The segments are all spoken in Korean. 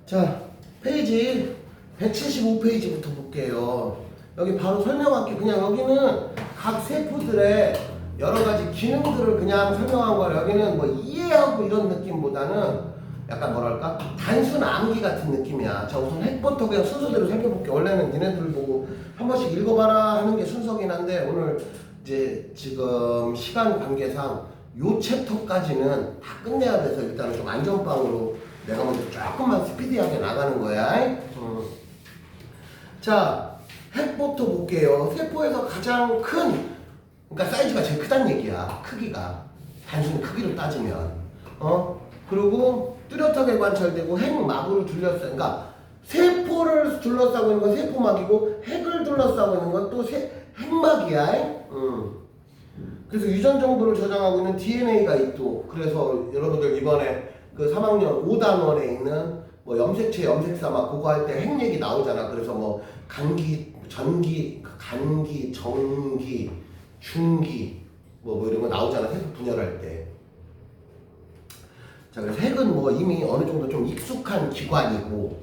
자, 페이지 175페이지부터 볼게요. 여기 바로 설명할게. 그냥 여기는 각 세포들의 여러 가지 기능들을 그냥 설명한 거라 여기는 뭐 이해하고 이런 느낌보다는 약간 뭐랄까 단순 암기 같은 느낌이야. 자, 우선 핵부터 그냥 순서대로 살펴볼게. 원래는 니네들 보고 한 번씩 읽어봐라 하는 게 순서긴 한데 오늘 이제 지금 시간 관계상 요 챕터까지는 다 끝내야 돼서 일단은 좀 안전빵으로 내가 먼저 조금만 스피디하게 나가는 거야. 자, 핵부터 볼게요. 세포에서 가장 큰, 그러니까 사이즈가 제일 크다는 얘기야. 크기가. 단순히 크기로 따지면. 그리고 뚜렷하게 관찰되고 핵막으로 둘러싸. 그러니까 세포를 둘러싸고 있는 건 세포막이고 핵을 둘러싸고 있는 건 또 핵막이야. 그래서 유전 정보를 저장하고 있는 DNA가 있고. 그래서 여러분들 이번에 그 3학년 5단원에 있는 뭐 염색체, 염색사 그거 할 때 핵 얘기 나오잖아. 그래서 뭐 간기, 전기, 간기, 정기, 중기 뭐 이런 거 나오잖아. 핵 분열할 때. 자, 그래서 핵은 뭐 이미 어느 정도 좀 익숙한 기관이고,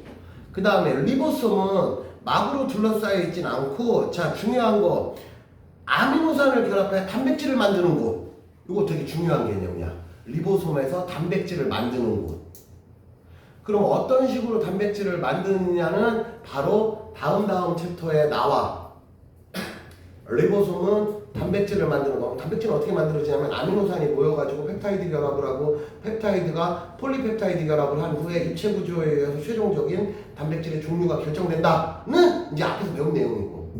그 다음에 리보솜은 막으로 둘러싸여 있진 않고, 자, 중요한 거 아미노산을 결합해 단백질을 만드는 곳. 이거 되게 중요한 개념이야. 리보솜에서 단백질을 만드는 곳. 그럼 어떤 식으로 단백질을 만드느냐는 바로 다음 챕터에 나와. 리보솜은 단백질을 만드는 거. 단백질은 어떻게 만들어지냐면 아미노산이 모여가지고 펩타이드 결합을 하고 펩타이드가 폴리펩타이드 결합을 한 후에 입체 구조에 의해서 최종적인 단백질의 종류가 결정된다는 이제 앞에서 배운 내용이고.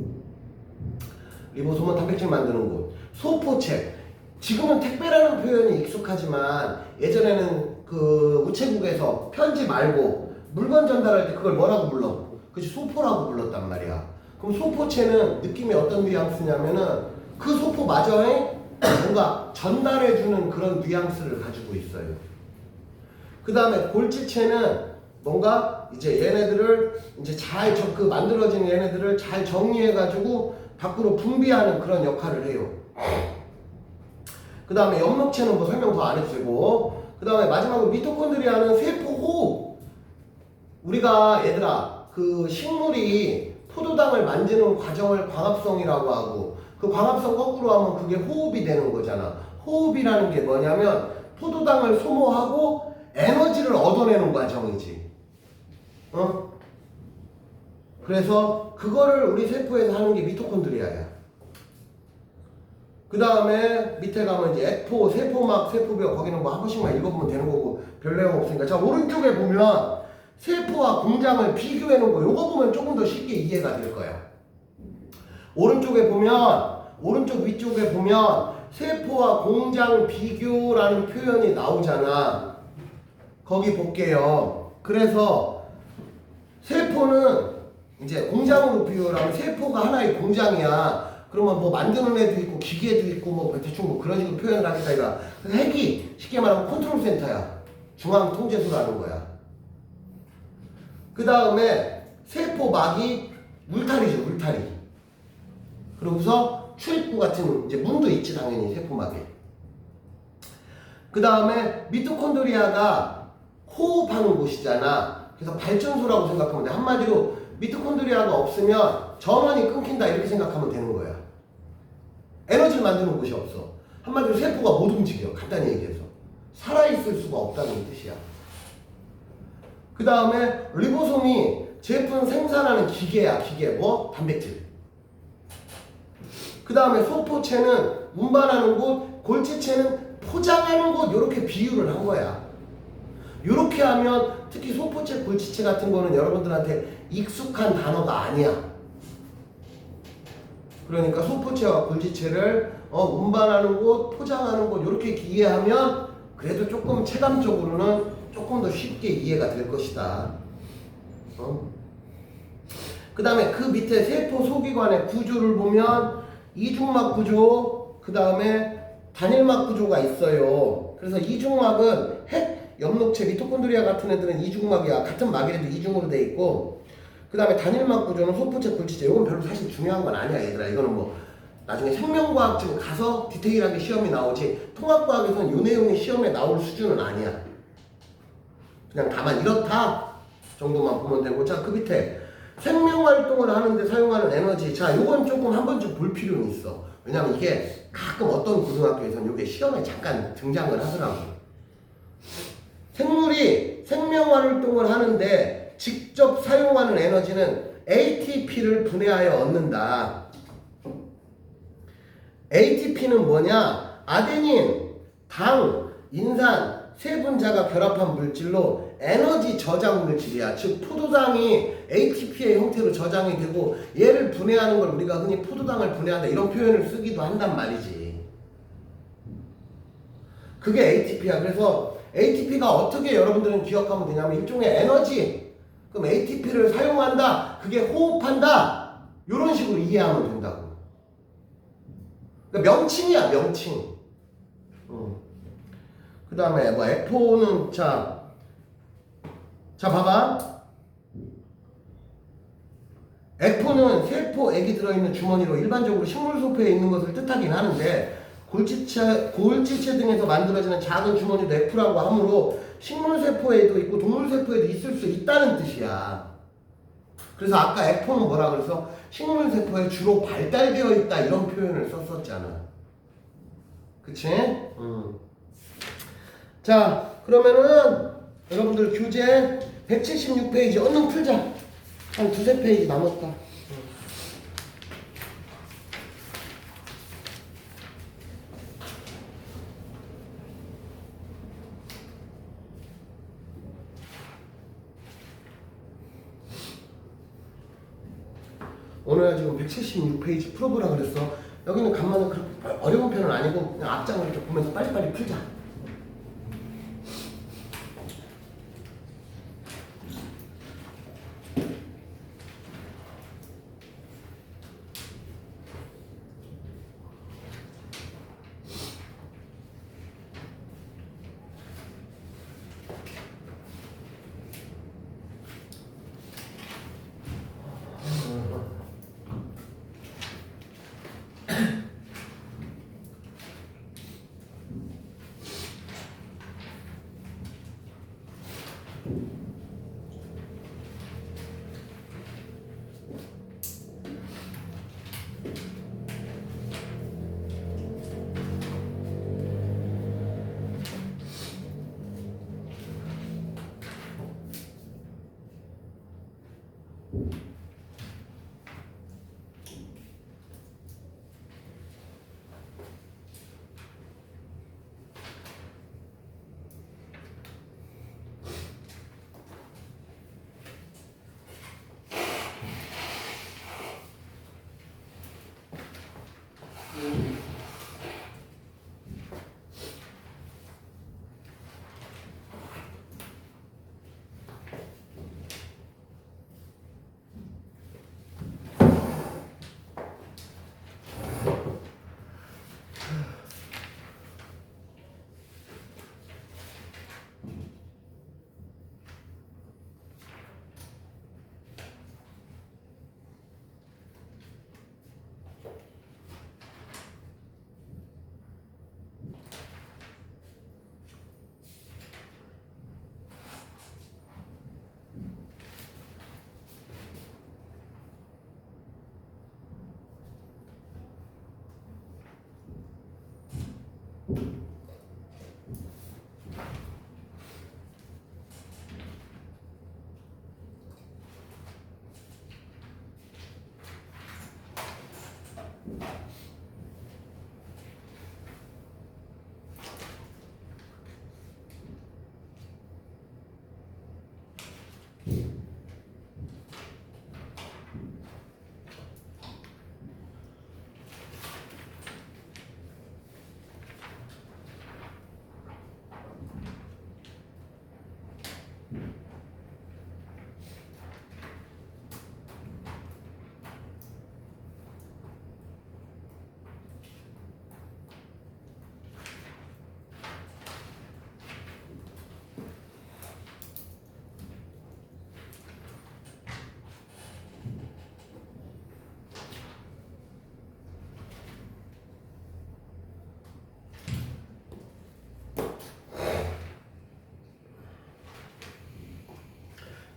리보솜은 단백질 만드는 곳. 소포체. 지금은 택배라는 표현이 익숙하지만 예전에는 그 우체국에서 편지 말고 물건 전달할 때 그걸 뭐라고 불러? 그치, 소포라고 불렀단 말이야. 그럼 소포체는 느낌이 어떤 뉘앙스냐면은 그 소포마저에 뭔가 전달해주는 그런 뉘앙스를 가지고 있어요. 그 다음에 골지체는 뭔가 이제 얘네들을 이제 잘 그 만들어진 얘네들을 잘 정리해가지고 밖으로 분비하는 그런 역할을 해요. 그 다음에 엽록체는 뭐 설명 더 안 해도 되고, 그 다음에 마지막으로 미토콘드리아는 세포 호흡. 우리가 얘들아 그 식물이 포도당을 만드는 과정을 광합성이라고 하고, 그 광합성 거꾸로 하면 그게 호흡이 되는 거잖아. 호흡이라는 게 뭐냐면 포도당을 소모하고 에너지를 얻어내는 과정이지. 그래서 그거를 우리 세포에서 하는 게 미토콘드리아야. 그 다음에 밑에 가면 이제 에포, 세포막, 세포벽, 거기는 뭐 한 번씩만 읽어보면 되는 거고 별 내용 없으니까. 자, 오른쪽에 보면 세포와 공장을 비교해 놓은 거, 요거 보면 조금 더 쉽게 이해가 될 거야. 오른쪽에 보면, 오른쪽 위쪽에 보면 세포와 공장 비교라는 표현이 나오잖아. 거기 볼게요. 그래서 세포는 이제 공장으로 비교하면 세포가 하나의 공장이야. 그러면 뭐 만드는 애도 있고 기계도 있고 뭐 대충 뭐 그런 식으로 표현을 하겠다 이거야. 핵이 쉽게 말하면 컨트롤 센터야. 중앙 통제소라는 거야. 그 다음에 세포막이 울타리죠, 울타리. 그러고서 출입구 같은 이제 문도 있지 당연히 세포막에. 그 다음에 미토콘드리아가 호흡하는 곳이잖아. 그래서 발전소라고 생각하면 돼. 한마디로 미토콘드리아가 없으면 전원이 끊긴다 이렇게 생각하면 되는 거야. 에너지를 만드는 곳이 없어. 한마디로 세포가 못 움직여. 간단히 얘기해서. 살아있을 수가 없다는 뜻이야. 그 다음에 리보솜이 제품 생산하는 기계야. 기계. 뭐? 단백질. 그 다음에 소포체는 운반하는 곳, 골지체는 포장하는 곳, 이렇게 비유를 한 거야. 이렇게 하면 특히 소포체, 골지체 같은 거는 여러분들한테 익숙한 단어가 아니야. 그러니까 소포체와 골지체를 운반하는 곳, 포장하는 곳 이렇게 이해하면 그래도 조금 체감적으로는 조금 더 쉽게 이해가 될 것이다. 그 다음에 그 밑에 세포 소기관의 구조를 보면 이중막 구조, 그 다음에 단일막 구조가 있어요. 그래서 이중막은 핵, 엽록체, 미토콘드리아 같은 애들은 이중막이야. 같은 막이라도 이중으로 돼 있고, 그 다음에 단일막 구조는 소포체, 골지체. 이건 별로 사실 중요한 건 아니야, 얘들아. 이거는 뭐 나중에 생명과학 중 가서 디테일하게 시험이 나오지, 통합과학에서는 이 내용이 시험에 나올 수준은 아니야. 그냥 다만 이렇다 정도만 보면 되고, 자, 그 밑에 생명 활동을 하는데 사용하는 에너지. 자, 요건 조금 한 번쯤 볼 필요는 있어. 왜냐면 이게 가끔 어떤 고등학교에서는 이게 시험에 잠깐 등장을 하더라고. 생물이 생명 활동을 하는데 직접 사용하는 에너지는 ATP를 분해하여 얻는다. ATP는 뭐냐? 아데닌, 당, 인산 세 분자가 결합한 물질로 에너지 저장 물질이야. 즉 포도당이 ATP의 형태로 저장이 되고 얘를 분해하는 걸 우리가 흔히 포도당을 분해한다 이런 표현을 쓰기도 한단 말이지. 그게 ATP야. 그래서 ATP가 어떻게 여러분들은 기억하면 되냐면 일종의 에너지. 그럼 ATP를 사용한다. 그게 호흡한다. 이런 식으로 이해하면 된다고. 그러니까 명칭이야, 명칭. 그 다음에 뭐 F4는 자 봐봐. F4는 세포액이 들어있는 주머니로 일반적으로 식물소표에 있는 것을 뜻하긴 하는데 골지체 등에서 만들어지는 작은 주머니도 F라고 하므로 식물세포에도 있고 동물세포에도 있을 수 있다는 뜻이야. 그래서 아까 F4는 뭐라 그래서 식물세포에 주로 발달되어 있다 이런 표현을 썼었잖아. 그치? 자, 그러면은 여러분들 교재 176페이지 얼른 풀자. 한 두세 페이지 남았다. 오늘 지금 176페이지 풀어보라 그랬어. 여기는 간만에 그렇게 어려운 편은 아니고 그냥 앞장을 이렇게 보면서 빨리빨리 풀자.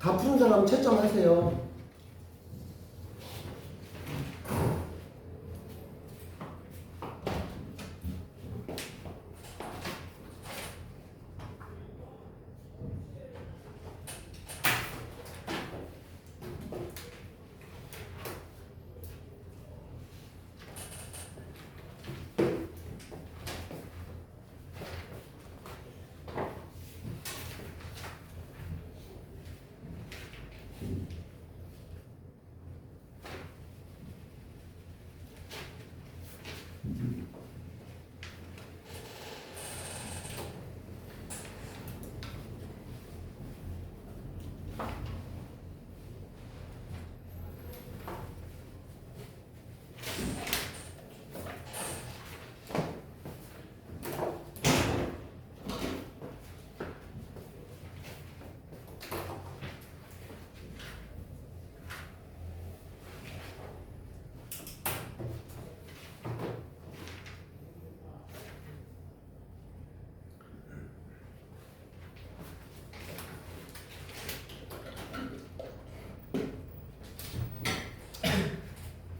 다 푸는 사람 채점하세요.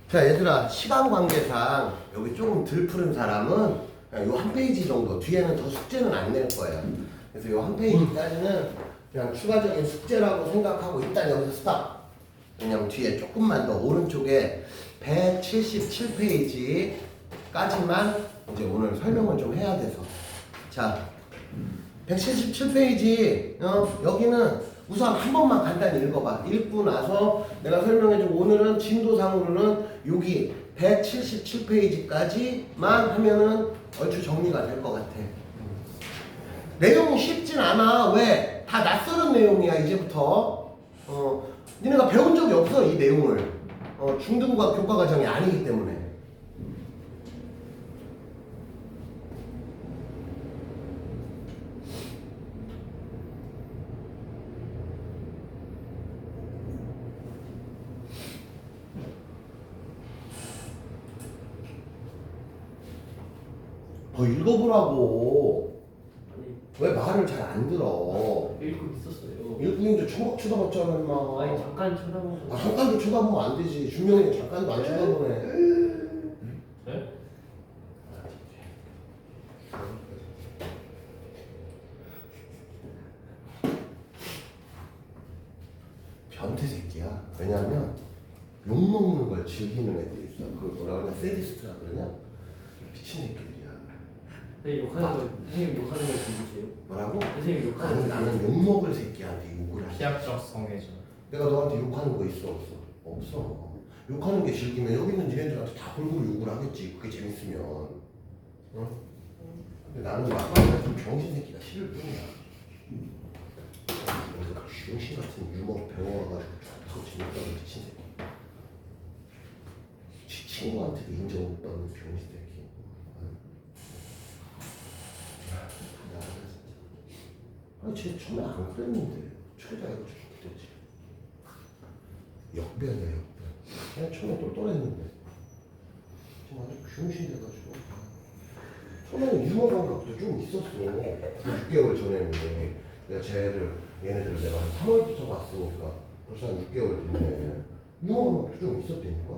자 얘들아, 시간 관계상 여기 조금 덜 푸는 사람은 그냥 요 한 페이지 정도, 뒤에는 더 숙제는 안 낼 거예요. 그래서 요 한 페이지까지는 그냥 추가적인 숙제라고 생각하고 일단 여기서 스탑. 왜냐면 뒤에 조금만 더 오른쪽에 177페이지까지만 이제 오늘 설명을 좀 해야 돼서. 자 177페이지 여기는 우선 한 번만 간단히 읽어봐. 읽고 나서 내가 설명해주고, 오늘은 진도상으로는 여기 177페이지까지만 하면은 얼추 정리가 될 것 같아. 내용이 쉽진 않아. 왜? 다 낯설은 내용이야 이제부터. 니네가 배운 적이 없어 이 내용을. 중등과 교과 과정이 아니기 때문에. 더 읽어보라고. 아니, 왜 말을 잘 안 들어? 읽고 있었어요. 읽고 있는데 초박 쳐다봤잖아 임마. 아니 잠깐 쳐다보고. 잠깐도 쳐다보면 안 되지. 준명이는 잠깐도 안 쳐다보네. 네? 변태 새끼야. 왜냐면 욕먹는 걸 즐기는 애들이 있어. 그걸 뭐라 그러냐? 세디스트라 그러냐? 미친 새끼들이야. 네, 욕하는 거, 선생님 욕하는 걸 즐기세요? 뭐라고? 선생님 욕하는 거. 나는 욕먹을 새끼한테 욕을 하지. 피약적 성애자. 내가 너한테 욕하는 거 있어 없어? 없어. 욕하는 게 즐기면 여기 있는 니네들한테 다 골고루 욕을 하겠지. 그게 재밌으면. 어? 근데 나는 막판에 좀 병신 새끼가 싫을 뿐이야. 그래서 병신 같은 유머 배워와가지고 더 재밌다고 미친 새끼. 지 친구한테도 인정 못 받는 병신 새끼. 아니 쟤 처음에 안 그랬는데 최자이고 죽겠지. 역변이야 역변. 그냥 처음에 똘똘했는데 지금 아주 병신 돼가지고. 처음에는 유머 감각도 좀 있었어. 6개월 전에는 내가 얘네들을 내가 한 3월부터 봤으니까 벌써 한 6개월 됐네. 유머 감각도 좀 있었다니까.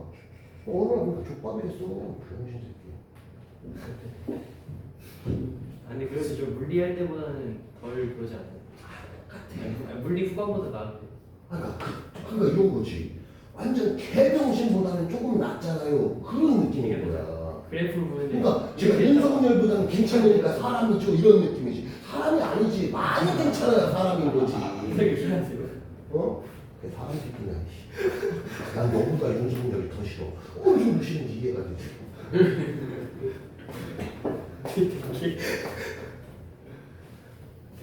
어느 날 그냥 족밥이 됐어. 그냥 병신 새끼. 아니 그래서 좀 물리할 때보다는 덜 그러지 않아요? 아니, 물리 후반보다 나은데. 그러니까 이런 거지. 완전 개병신보다는 조금 낫잖아요. 그런 느낌인 거야. 그래프를 보는데. 그러니까 제가 윤석열보다는 괜찮으니까 사람이죠 이런 느낌이지. 사람이 아니지. 많이 괜찮아야 사람인 거지. 되게 싫어하세요. 어? 그게 사람 새끼냐. 난 너보다 윤석열이 더 싫어. 어느 정도 싫은지 이해가 되지.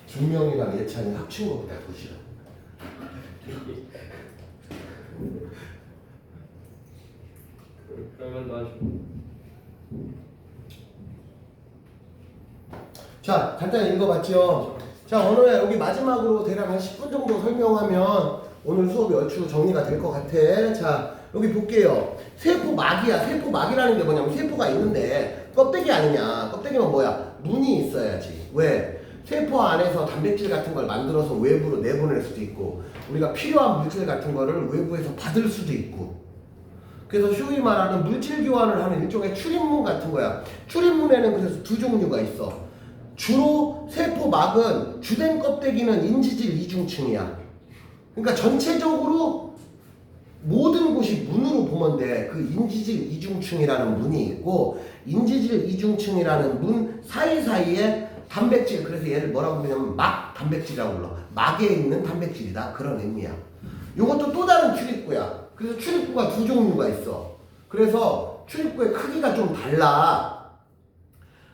준명이랑 예찬이 합친 것보다 더 싫어. 그러면 너 아주. 자, 간단히 읽어봤죠? 자, 오늘 여기 마지막으로 대략 한 10분 정도 설명하면 오늘 수업이 얼추 정리가 될 것 같아. 자, 여기 볼게요. 세포막이야. 세포막이라는 게 뭐냐면 세포가 있는데 껍데기 아니냐. 껍데기는 뭐야? 눈이 있어야지. 왜? 세포 안에서 단백질 같은 걸 만들어서 외부로 내보낼 수도 있고 우리가 필요한 물질 같은 거를 외부에서 받을 수도 있고 그래서 소위 말하는 물질 교환을 하는 일종의 출입문 같은 거야. 출입문에는 그래서 두 종류가 있어. 주로 세포막은 주된 껍데기는 인지질 이중층이야. 그러니까 전체적으로 모든 곳이 문으로 보면 돼. 그 인지질 이중층이라는 문이 있고 인지질 이중층이라는 문 사이사이에 단백질, 그래서 얘를 뭐라고 부르냐면 막 단백질이라고 불러. 막에 있는 단백질이다. 그런 의미야. 요것도 또 다른 출입구야. 그래서 출입구가 두 종류가 있어. 그래서 출입구의 크기가 좀 달라.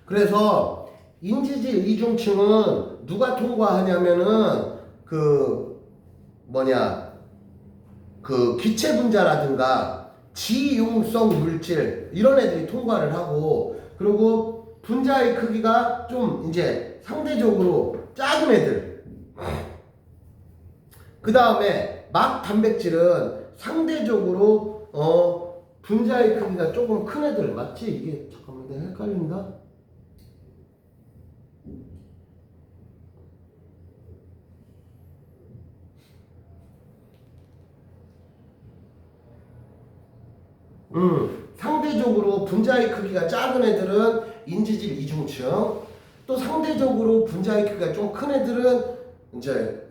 그래서 인지질 이중층은 누가 통과하냐면은 그 기체 분자라든가 지용성 물질 이런 애들이 통과를 하고 그리고 분자의 크기가 좀 이제 상대적으로 작은 애들 그 다음에 막 단백질은 상대적으로 분자의 크기가 조금 큰 애들 맞지? 이게 잠깐만 내가 헷갈린다. 상대적으로 분자의 크기가 작은 애들은 인지질 이중층 또 상대적으로 분자의 크기가 좀 큰 애들은 이제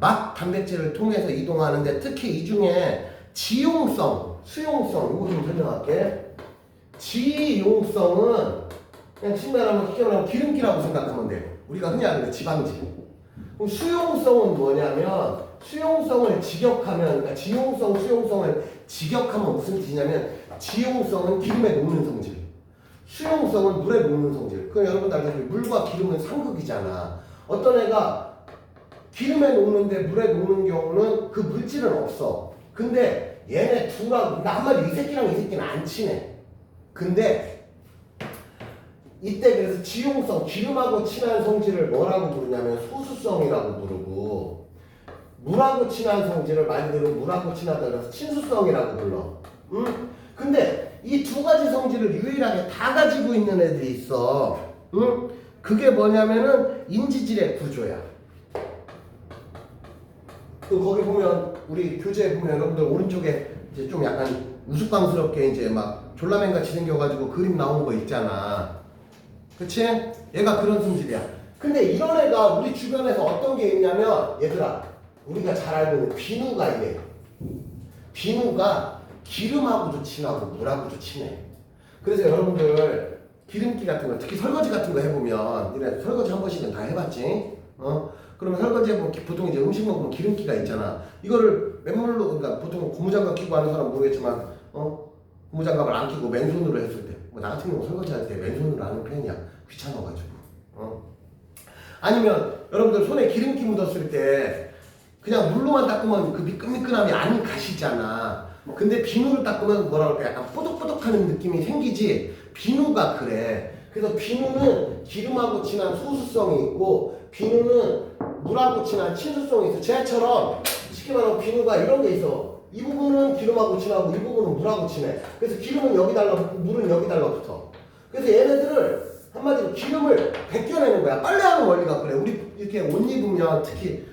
막 단백질을 통해서 이동하는데 특히 이 중에 지용성, 수용성 이거 좀 설명할게. 지용성은 그냥 쉽게 말하면 기름기라고 생각하면 돼. 우리가 흔히 아는 지방질. 그럼 수용성은 뭐냐면 수용성을 직역하면 그러니까 지용성, 수용성을 직역하면 무슨 뜻이냐면 지용성은 기름에 녹는 성질 수용성은 물에 녹는 성질. 그럼 여러분들 알다시피 물과 기름은 상극이잖아. 어떤 애가 기름에 녹는데 물에 녹는 경우는 그 물질은 없어. 근데 얘네 둘하고 한마디 이 새끼랑 이 새끼는 안 친해. 근데 이때 그래서 지용성, 기름하고 친한 성질을 뭐라고 부르냐면 소수성이라고 부르고 물하고 친한 성질을 말 그대로 물하고 친하다 그래서 친수성이라고 불러. 근데 이 두 가지 성질을 유일하게 다 가지고 있는 애들이 있어. 그게 뭐냐면은 인지질의 구조야. 그 거기 보면 우리 교재에 보면 여러분들 오른쪽에 이제 좀 약간 우스꽝스럽게 이제 막 졸라맨 같이 생겨가지고 그림 나온 거 있잖아. 그치? 얘가 그런 성질이야. 근데 이런 애가 우리 주변에서 어떤 게 있냐면 얘들아 우리가 잘 알고 있는 비누가 이래. 비누가 기름하고도 친하고 물하고도 친해. 그래서 여러분들 기름기 같은 거 특히 설거지 같은 거 해보면 니네 설거지 한 번씩은 다 해봤지? 그러면 설거지 해보면 보통 이제 음식 먹으면 기름기가 있잖아. 이거를 맨물로 그러니까 보통 고무장갑 끼고 하는 사람은 모르겠지만 고무장갑을 안 끼고 맨손으로 했을 때 뭐 나 같은 경우 설거지 할 때 맨손으로 하는 편이야. 귀찮아가지고. 아니면 여러분들 손에 기름기 묻었을 때 그냥 물로만 닦으면 그 미끈미끈함이 안 가시잖아. 근데 비누를 닦으면 뭐라 그럴까 약간 뽀득뽀득하는 느낌이 생기지. 비누가 그래. 그래서 비누는 기름하고 친한 소수성이 있고 비누는 물하고 친한 친수성이 있어. 쟤처럼 쉽게 말하면 비누가 이런 게 있어. 이 부분은 기름하고 친하고 이 부분은 물하고 친해. 그래서 기름은 여기 달라붙고 물은 여기 달라붙어. 그래서 얘네들을 한마디로 기름을 벗겨내는 거야. 빨래하는 원리가 그래. 우리 이렇게 옷 입으면 특히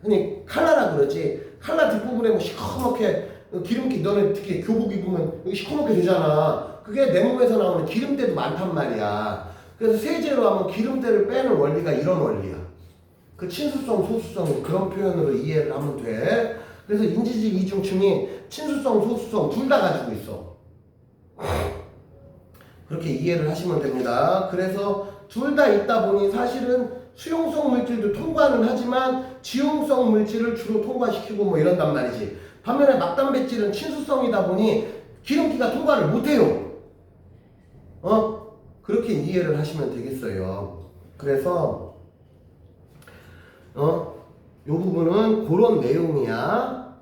흔히 칼라라 그러지. 칼라 뒷부분에 뭐 시커멓게 기름기 너네 특히 교복 입으면 시커멓게 되잖아. 그게 내 몸에서 나오는 기름때도 많단 말이야. 그래서 세제로 하면 기름때를 빼는 원리가 이런 원리야. 그 친수성, 소수성 그런 표현으로 이해를 하면 돼. 그래서 인지질 이중층이 친수성, 소수성 둘 다 가지고 있어. 그렇게 이해를 하시면 됩니다. 그래서 둘 다 있다 보니 사실은 수용성 물질도 통과는 하지만 지용성 물질을 주로 통과시키고 뭐 이런단 말이지. 반면에 막단백질은 친수성이다 보니 기름기가 통과를 못해요. 그렇게 이해를 하시면 되겠어요. 그래서 요 부분은 그런 내용이야.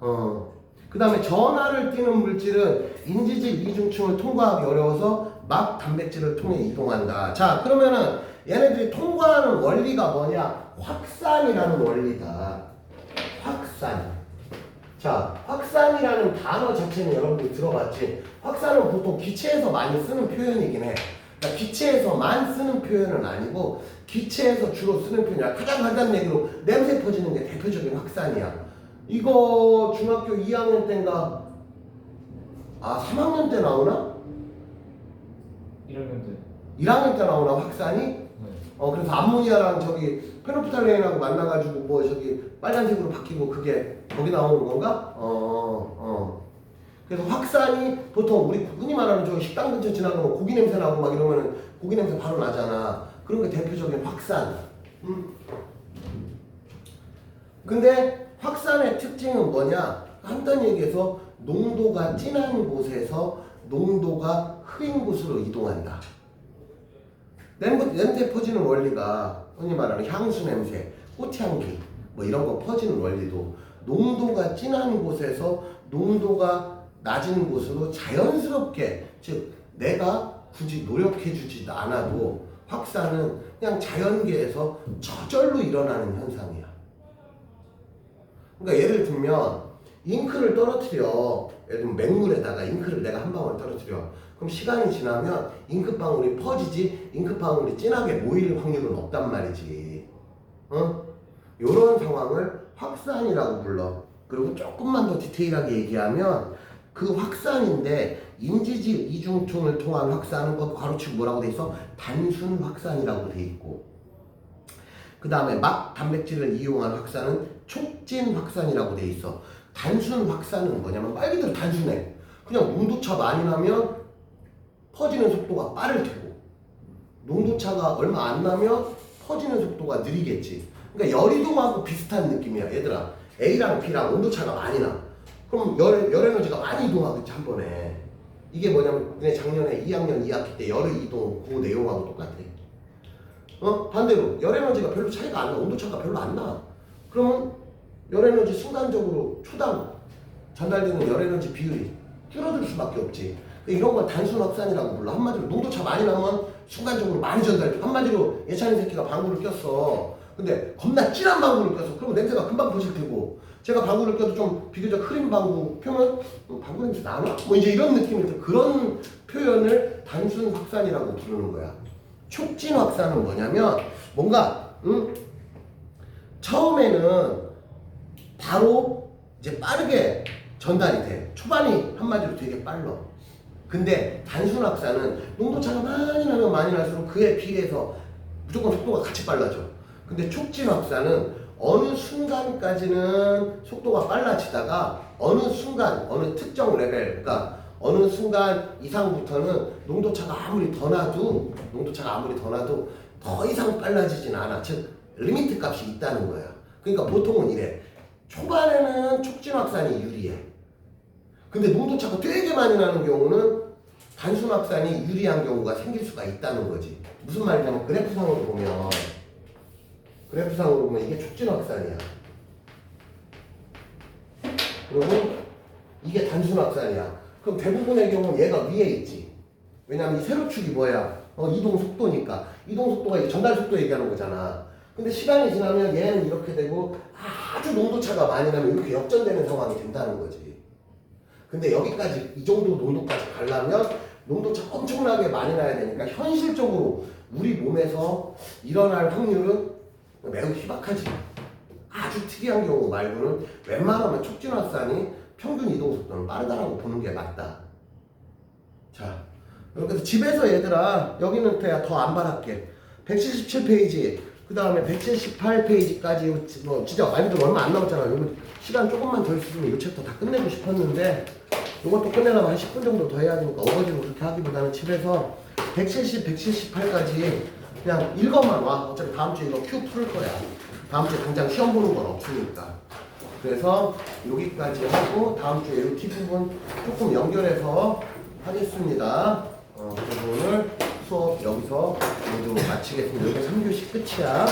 그 다음에 전하를 띠는 물질은 인지질 이중층을 통과하기 어려워서 막 단백질을 통해 이동한다. 자, 그러면은 얘네들이 통과하는 원리가 뭐냐? 확산이라는 원리다. 확산. 자, 확산이라는 단어 자체는 여러분들이 들어봤지? 확산은 보통 기체에서 많이 쓰는 표현이긴 해. 그러니까 기체에서만 쓰는 표현은 아니고 기체에서 주로 쓰는 표현이야. 가장 간단한 얘기로 냄새 퍼지는 게 대표적인 확산이야. 이거 중학교 2학년 때인가 3학년 때 나오나? 1학년 때. 1학년 때 나오나 확산이? 네. 그래서 암모니아랑 저기 페노프탈레인하고 만나가지고 뭐 저기 빨간색으로 바뀌고 그게 거기 나오는 건가? 그래서 확산이 보통 우리 흔히 말하는 저 식당 근처 지나가면 고기 냄새 나고 막 이러면은 고기 냄새 바로 나잖아. 그런 게 대표적인 확산. 근데 확산의 특징은 뭐냐? 간단히 얘기해서 농도가 진한 곳에서 농도가 흐린 곳으로 이동한다. 냄새 퍼지는 원리가 흔히 말하는 향수 냄새, 꽃향기 뭐 이런 거 퍼지는 원리도 농도가 진한 곳에서 농도가 낮은 곳으로 자연스럽게, 즉 내가 굳이 노력해주지 않아도 확산은 그냥 자연계에서 저절로 일어나는 현상이야. 그러니까 예를 들면 잉크를 떨어뜨려. 예를 들면 맹물에다가 잉크를 내가 한 방울 떨어뜨려. 그럼 시간이 지나면 잉크방울이 퍼지지 잉크방울이 진하게 모일 확률은 없단 말이지. 이런 상황을 확산이라고 불러. 그리고 조금만 더 디테일하게 얘기하면 그 확산인데 인지질 이중촌을 통한 확산은 것 괄호치고 뭐라고 돼 있어? 단순 확산이라고 돼 있고, 그 다음에 막 단백질을 이용한 확산은 촉진 확산이라고 돼 있어. 단순 확산은 뭐냐면 말 그대로 단순해. 그냥 농도차 많이 나면 퍼지는 속도가 빠를 테고, 농도차가 얼마 안 나면 퍼지는 속도가 느리겠지. 그러니까 열이동하고 비슷한 느낌이야. 얘들아, A랑 B랑 온도차가 많이 나. 그럼 열 에너지가 많이 이동하겠지 한 번에. 이게 뭐냐면 그냥 작년에 2학년 2학기 때 열의 이동 그 내용하고 똑같아. 반대로 열 에너지가 별로 차이가 안 나. 온도차가 별로 안 나. 그러면 열 에너지 순간적으로 초당 전달되는 열 에너지 비율이 줄어들 수밖에 없지. 이런 걸 단순 확산이라고 불러. 한마디로 농도차 많이 나면 순간적으로 많이 전달돼. 한마디로 예찬이 새끼가 방구를 꼈어. 근데 겁나 진한 방구를 꼈어. 그러면 냄새가 금방 퍼질 테고, 제가 방구를 껴도 좀 비교적 흐린 방구 펴면 방구 냄새 나나? 뭐 이제 이런 느낌이 들어. 그런 표현을 단순 확산이라고 부르는 거야. 촉진 확산은 뭐냐면 뭔가 처음에는 바로 이제 빠르게 전달이 돼. 초반이 한마디로 되게 빨라. 근데 단순 확산은 농도차가 많이 나면 많이 날수록 그에 비해서 무조건 속도가 같이 빨라져. 근데 촉진 확산은 어느 순간까지는 속도가 빨라지다가 어느 순간, 어느 특정 레벨, 그러니까 어느 순간 이상부터는 농도차가 아무리 더 나도 더 이상 빨라지진 않아. 즉 리미트 값이 있다는 거야. 그러니까 보통은 이래. 초반에는 촉진 확산이 유리해. 근데 농도차가 되게 많이 나는 경우는 단순 확산이 유리한 경우가 생길 수가 있다는 거지. 무슨 말이냐면 그래프상으로 보면 이게 촉진 확산이야. 그리고 이게 단순 확산이야. 그럼 대부분의 경우는 얘가 위에 있지. 왜냐면 이 세로축이 뭐야? 이동 속도니까. 이동 속도가 이제 전달 속도 얘기하는 거잖아. 근데 시간이 지나면 얘는 이렇게 되고 아주 농도차가 많이 나면 이렇게 역전되는 상황이 된다는 거지. 근데 여기까지 이 정도 농도까지 가려면 농도차 엄청나게 많이 나야 되니까 현실적으로 우리 몸에서 일어날 확률은 매우 희박하지. 아주 특이한 경우 말고는 웬만하면 촉진 확산이 평균 이동 속도는 빠르다라고 보는 게 맞다. 자, 그래서 집에서 얘들아, 여기는 더 안 바랄게. 177페이지, 그 다음에 178페이지까지 뭐 진짜 말도 얼마 안 남았잖아. 이거 시간 조금만 더 있으면 이 챕터 다 끝내고 싶었는데 이것도 끝내려면 한 10분 정도 더 해야 되니까 어거지로 그렇게 하기보다는 집에서 170, 178까지 그냥 읽어만 와. 어차피 다음 주에 이거 큐 풀 거야. 다음 주에 당장 시험 보는 건 없으니까. 그래서 여기까지 하고 다음 주에 이 뒷부분 조금 연결해서 하겠습니다. 그래서 오늘 수업 여기서 모두 마치겠습니다. 여기 3교시 끝이야.